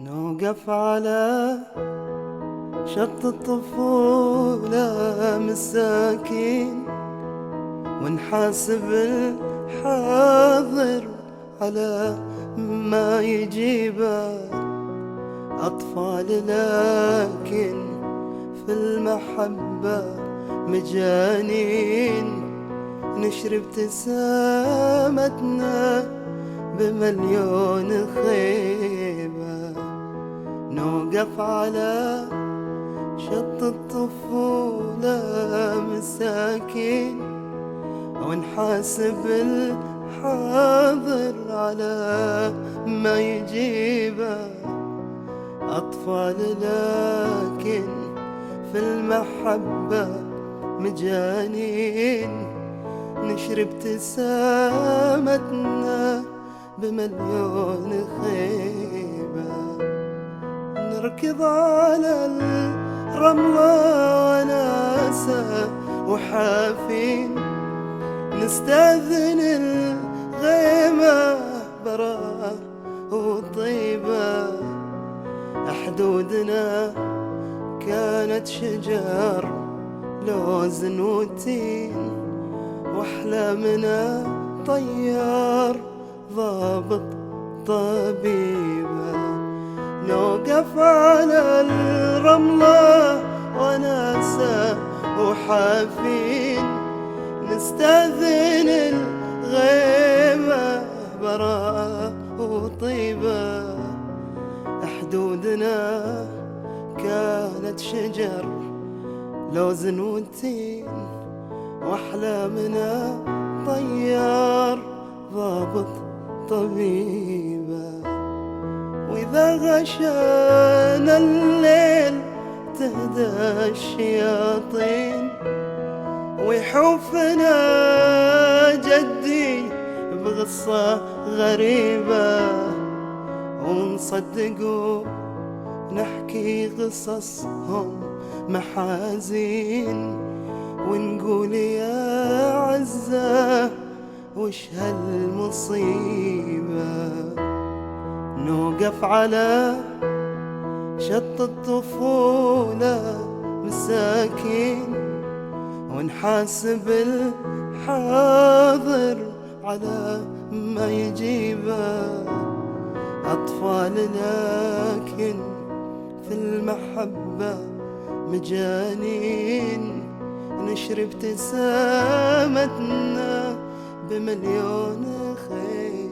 نوقف على شط الطفولة مساكين، ونحاسب الحاضر على ما يجيبه أطفال، لكن في المحبة مجانين. نشري ابتسامتنا بمليون خيبة. نوقف على شط الطفولة مساكين، ونحاسب الحاضر على ما يجيبه أطفال، لكن في المحبة مجانين. نشري ابتسامتنا بمليون خيبة. نركض على الرملة وناسة وحافين، نستأذن الغيمة براء وطيبة. حدودنا كانت شجر لوز وتين، واحلامنا طيار ضابط طبيبة. نوقف على الرملة وناسة وحافين، نستأذن الغيمة براء وطيبة. حدودنا كانت شجر لوز وتين، واحلامنا طيار ضابط طبيبة. واذا غشانا الليل تهدى الشياطين، ويحوفنا جدي بقصة غريبة، ونصدقوا نحكي قصصهم محازين، ونقول يا عزة وش هالمصيبة. نوقف على شط الطفولة مساكين، ونحاسب الحاضر على ما يجيبه أطفال، لكن في المحبة مجانين. نشري ابتسامتنا بمليون خير.